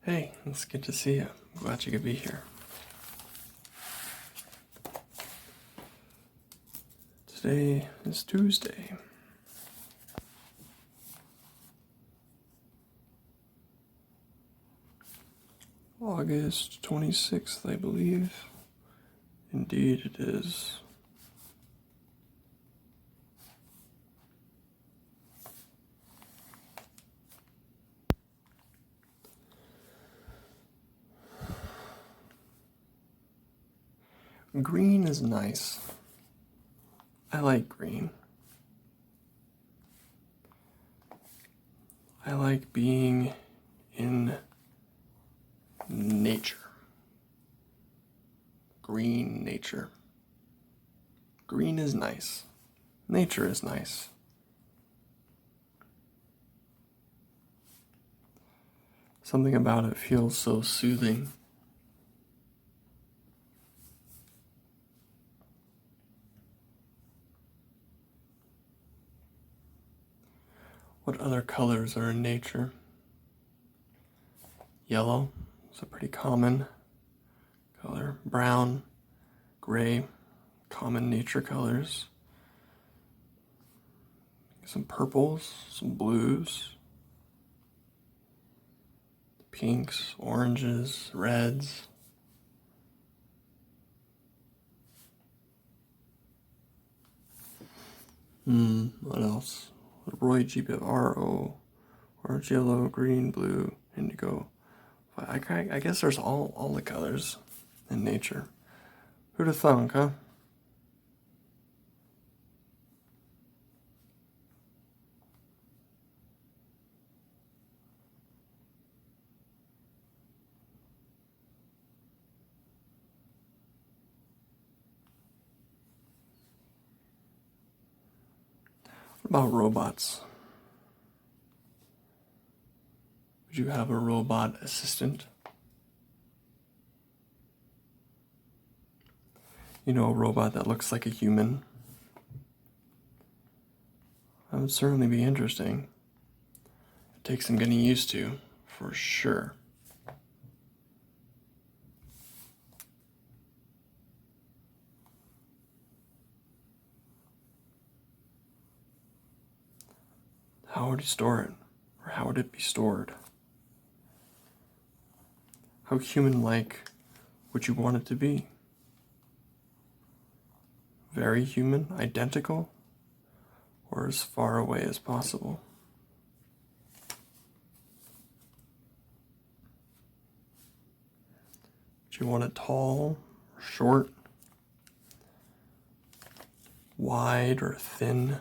Hey, it's good to see you. I'm glad you could be here. Today is Tuesday. August 26th, I believe. Indeed, it is. Green is nice. I like green. I like being in nature. Green nature. Green is nice. Nature is nice. Something about it feels so soothing. What other colors are in nature? Yellow is a pretty common color. Brown, gray, common nature colors. Some purples, some blues, pinks, oranges, reds. What else? Roy G. R-O, orange, yellow, green, blue, indigo. I guess there's all the colors in nature. Who'd have thunk, huh? What about robots? Would you have a robot assistant? You know, a robot that looks like a human? That would certainly be interesting. It takes some getting used to, for sure. How would you store it? Or how would it be stored? How human-like would you want it to be? Very human, identical, or as far away as possible? Do you want it tall, or short, wide, or thin?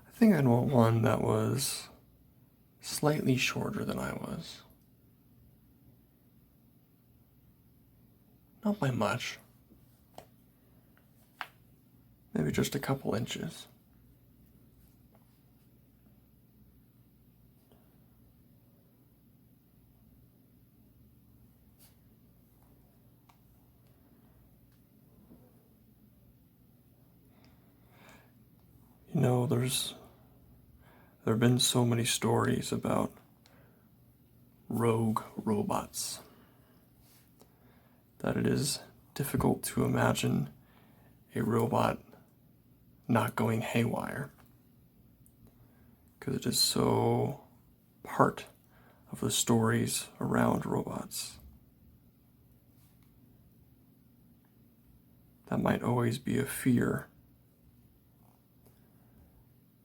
I think I'd want one that was slightly shorter than I was. Not by much. Maybe just a couple inches. You know, there have been so many stories about rogue robots that it is difficult to imagine a robot not going haywire, because it is so part of the stories around robots. That might always be a fear.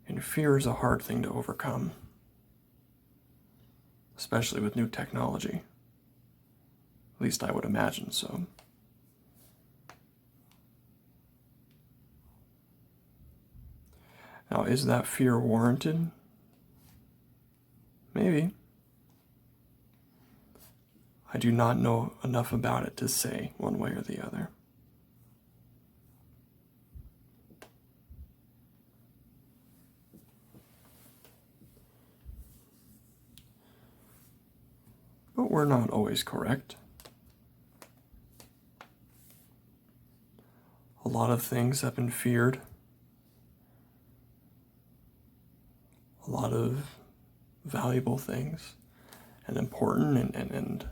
And fear is a hard thing to overcome, especially with new technology. At least I would imagine so. Now, is that fear warranted? Maybe. I do not know enough about it to say one way or the other. But we're not always correct. A lot of things have been feared. A lot of valuable things and important and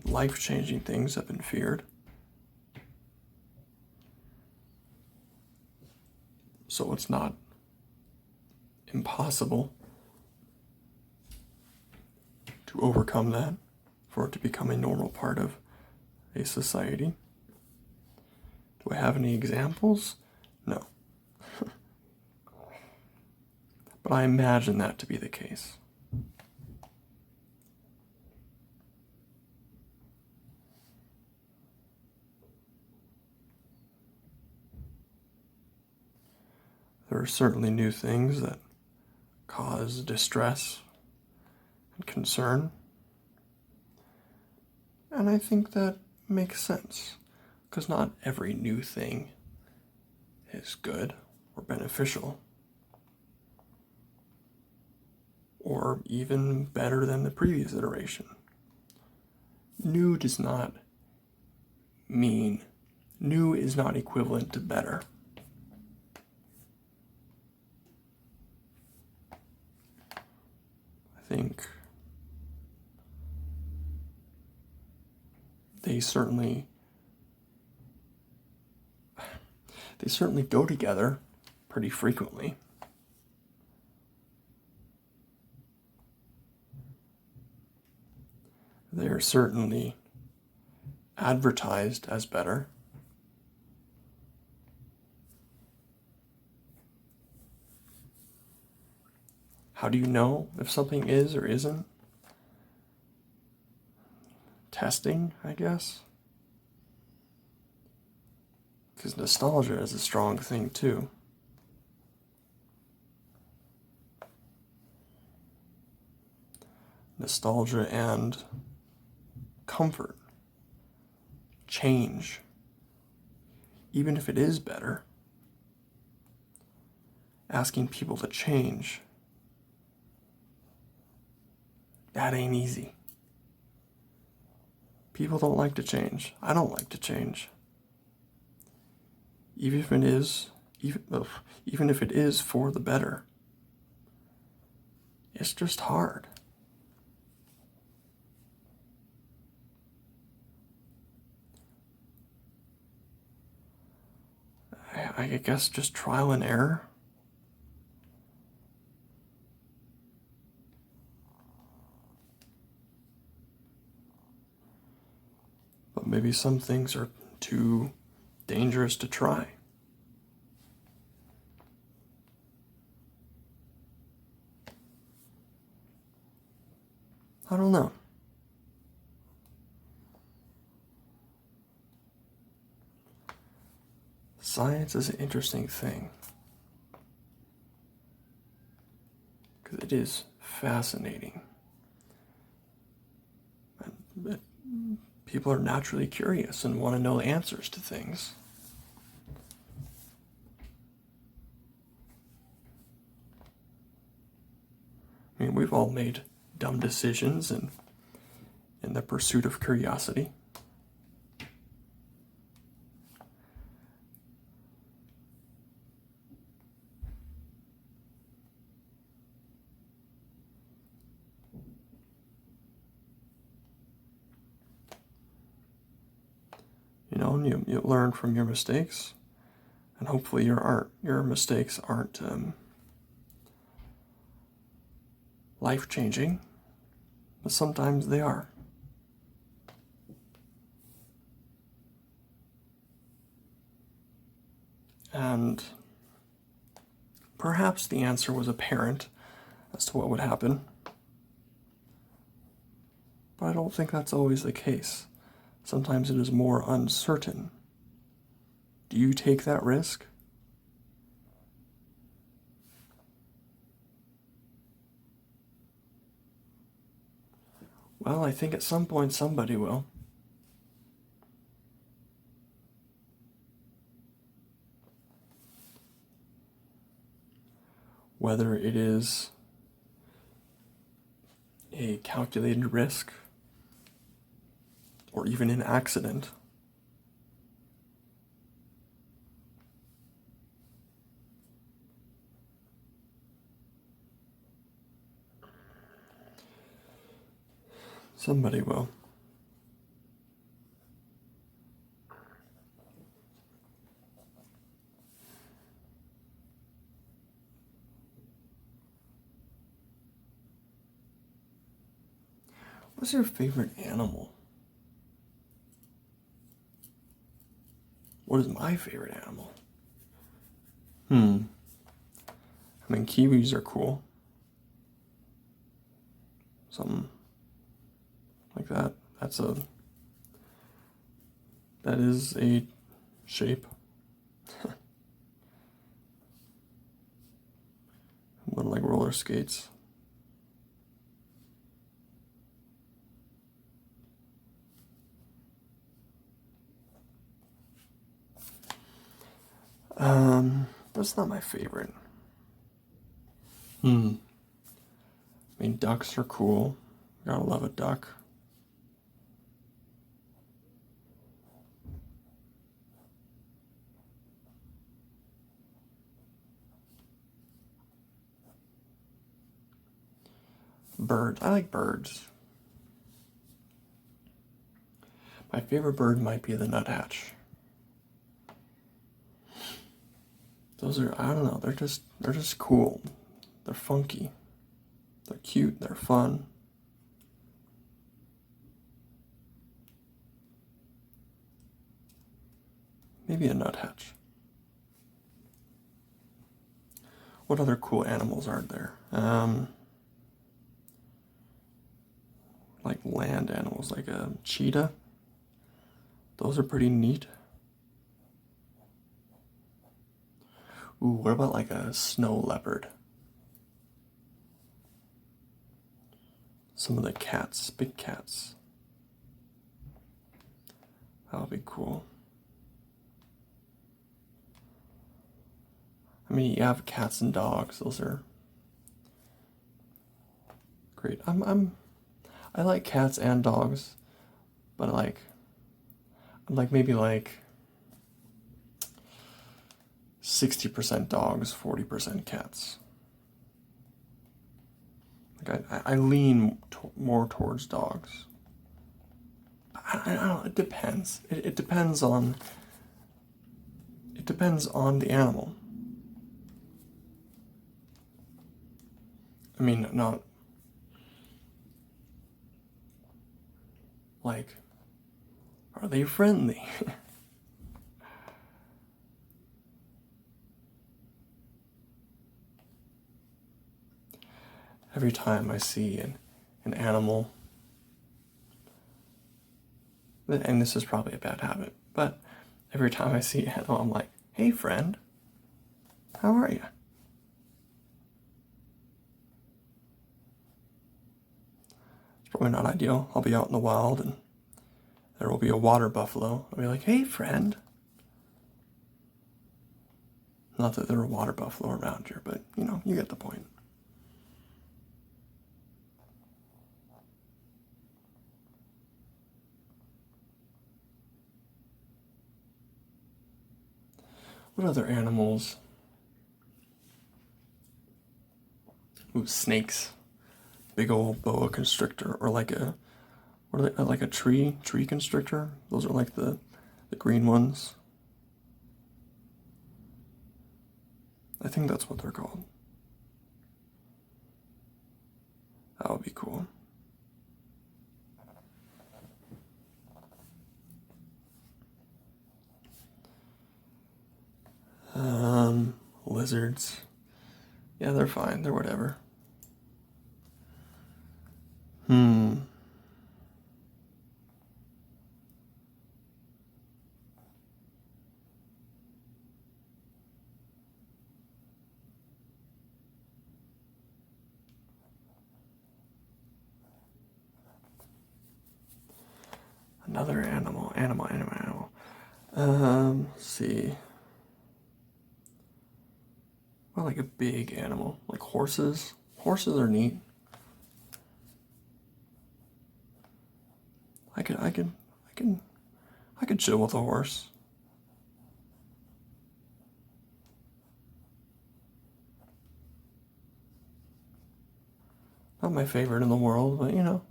life-changing things have been feared. So it's not impossible to overcome that, for it to become a normal part of a society. Do I have any examples? No. But I imagine that to be the case. There are certainly new things that cause distress and concern. And I think that makes sense, because not every new thing is good or beneficial, or even better than the previous iteration. New does not mean, new is not equivalent to better. I think they certainly go together pretty frequently. They are certainly advertised as better. How do you know if something is or isn't? Testing, I guess. Because nostalgia is a strong thing too. Nostalgia and comfort, change, even if it is better, asking people to change, that ain't easy. People don't like to change. I don't like to change. Even if it is for the better, it's just hard. I guess just trial and error. But maybe some things are too dangerous to try. I don't know. Science is an interesting thing, because it is fascinating. And people are naturally curious and want to know the answers to things. I mean, we've all made dumb decisions in the pursuit of curiosity. And you learn from your mistakes, and hopefully your mistakes aren't life-changing, but sometimes they are. And perhaps the answer was apparent as to what would happen, but I don't think that's always the case. Sometimes it is more uncertain. Do you take that risk? Well, I think at some point somebody will. Whether it is a calculated risk or even an accident. Somebody will. What's your favorite animal? What is my favorite animal? I mean, kiwis are cool. Something like that. That is a shape. Look like roller skates. That's not my favorite. I mean, ducks are cool. Gotta love a duck. Birds. I like birds. My favorite bird might be the nuthatch. Those are, I don't know, they're just cool. They're funky. They're cute, they're fun. Maybe a nuthatch. What other cool animals are there? Like land animals, like a cheetah. Those are pretty neat. Ooh, what about like a snow leopard? Some of the cats, big cats. That would be cool. I mean, you have cats and dogs. Those are great. I like cats and dogs, but I'm like maybe like 60% dogs, 40% cats. Like I lean more towards dogs. I don't know. It depends. It depends on. It depends on the animal. I mean, not like, are they friendly? Every time I see an animal, and this is probably a bad habit, but every time I see an animal, I'm like, hey friend, how are you? It's probably not ideal. I'll be out in the wild and there will be a water buffalo. I'll be like, hey friend. Not that there are water buffalo around here, but you get the point. What other animals? Ooh, snakes. Big old boa constrictor, or like a, what are they, like a tree constrictor? Those are like the green ones. I think that's what they're called. That would be cool. Lizards. Yeah, they're fine. They're whatever. Another animal. Let's see. Well, like a big animal, like horses. Horses are neat. I could I could chill with a horse. Not my favorite in the world, but you know,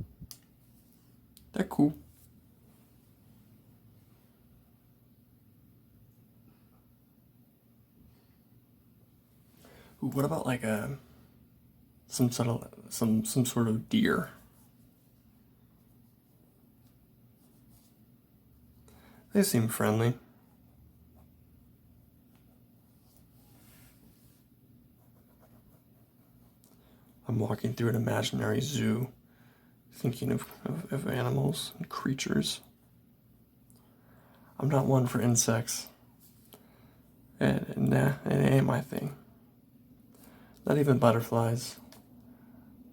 they're cool. Ooh, what about like some sort of deer? They seem friendly. I'm walking through an imaginary zoo, thinking of animals and creatures. I'm not one for insects. And nah, it ain't my thing. Not even butterflies.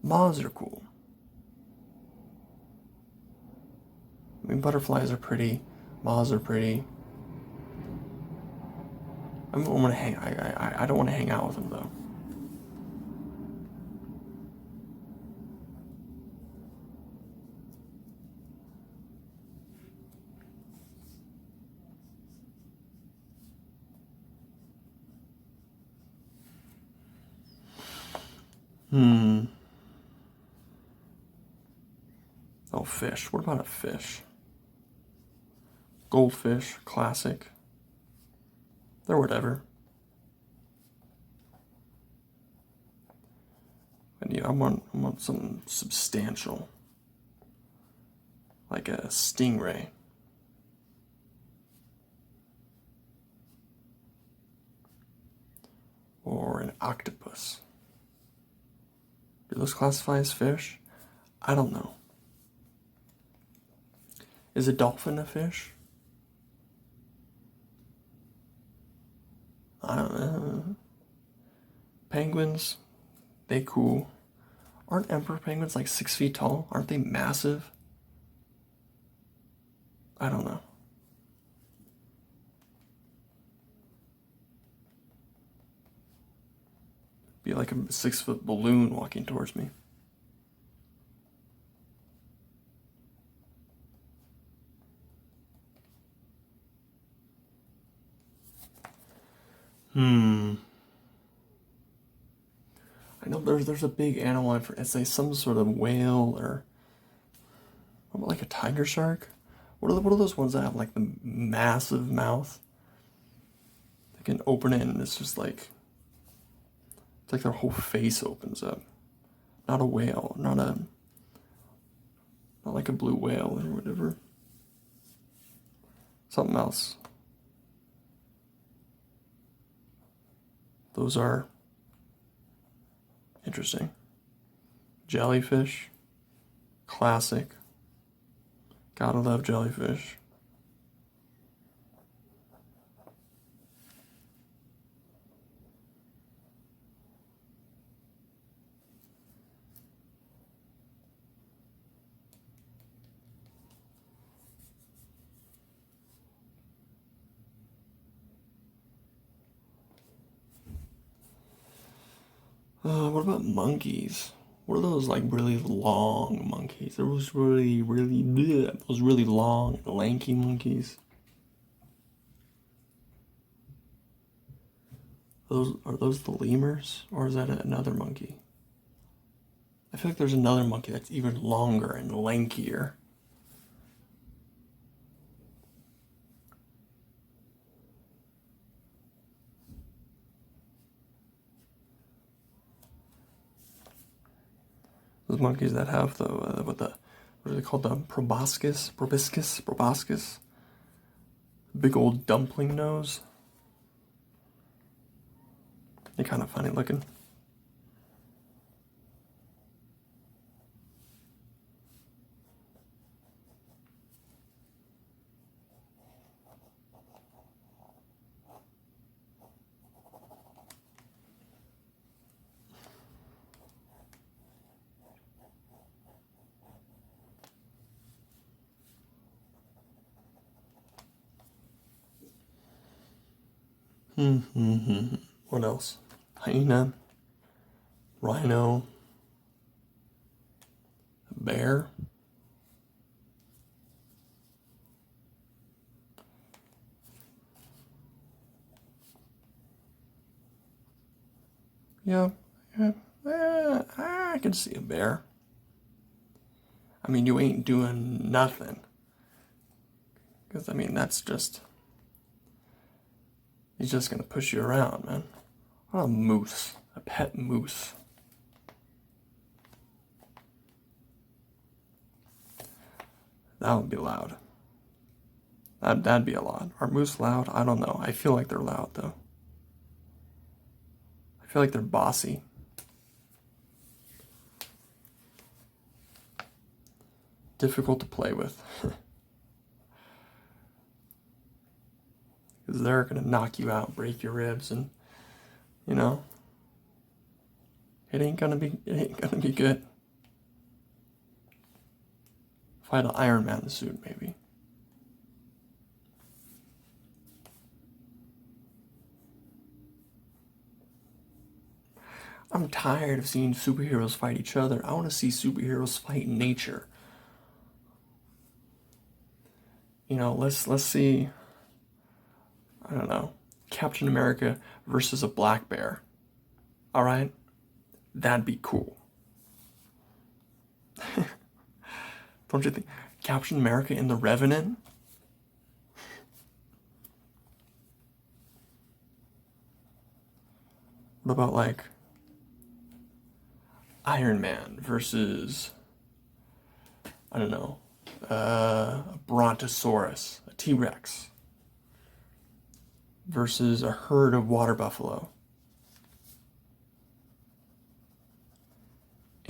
Moths are cool. I mean, butterflies are pretty. Moths are pretty. I want to hang. I don't want to hang out with them though. Oh, fish. What about a fish? Goldfish, classic. They're whatever. And yeah, I want something substantial, like a stingray. Or an octopus. Do those classify as fish? I don't know. Is a dolphin a fish? I don't know. Penguins, they cool. Aren't emperor penguins like 6 feet tall? Aren't they massive? I don't know. Be like a 6 foot balloon walking towards me. I know there's a big animal. It's like some sort of whale or what about like a tiger shark? What are those ones that have like the massive mouth? They can open it and it's just like it's like their whole face opens up. Not a whale, not like a blue whale or whatever. Something else. Those are interesting. Jellyfish, classic. Gotta love jellyfish. What about monkeys? What are those like really long monkeys? Those those really long, lanky monkeys. Those the lemurs, or is that another monkey? I feel like there's another monkey that's even longer and lankier. Those monkeys that have what are they called? The proboscis. Big old dumpling nose. They're kind of funny looking. What else? Hyena, rhino, bear. Yeah, yeah, I can see a bear. I mean, you ain't doing nothing. Because, I mean, he's just gonna push you around, man. What a moose. A pet moose. That would be loud. That'd be a lot. Are moose loud? I don't know. I feel like they're loud, though. I feel like they're bossy. Difficult to play with. Because they're going to knock you out, break your ribs, and, you know, it ain't gonna be good. If I had an Iron Man suit, maybe. I'm tired of seeing superheroes fight each other. I want to see superheroes fight nature. You know, let's see, I don't know, Captain America versus a black bear. All right? That'd be cool. Don't you think? Captain America and the Revenant? What about, like, Iron Man versus, I don't know, a Brontosaurus, a T-Rex, versus a herd of water buffalo?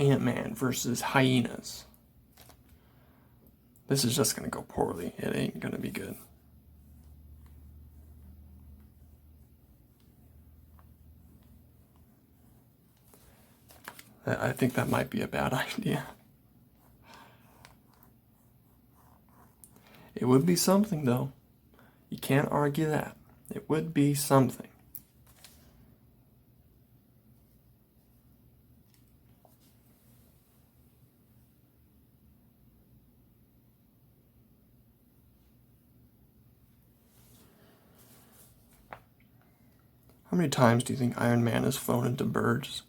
Ant-Man versus hyenas. This is just gonna go poorly. It ain't gonna be good. I think that might be a bad idea. It would be something, though. You can't argue that. It would be something. How many times do you think Iron Man has flown into birds?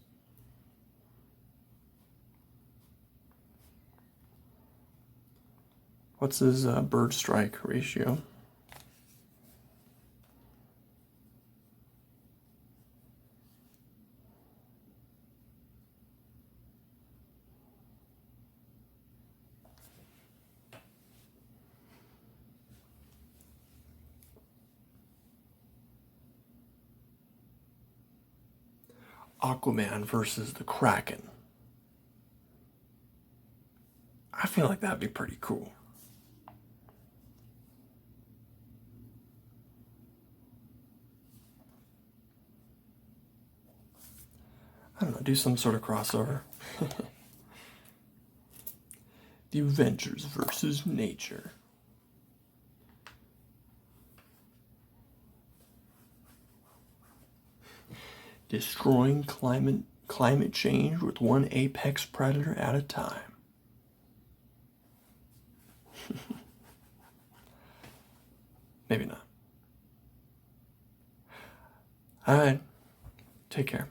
What's his bird strike ratio? Aquaman versus the Kraken. I feel like that'd be pretty cool. I don't know, do some sort of crossover. The Avengers versus nature. Destroying climate change with one apex predator at a time. Maybe not. Alright. Take care.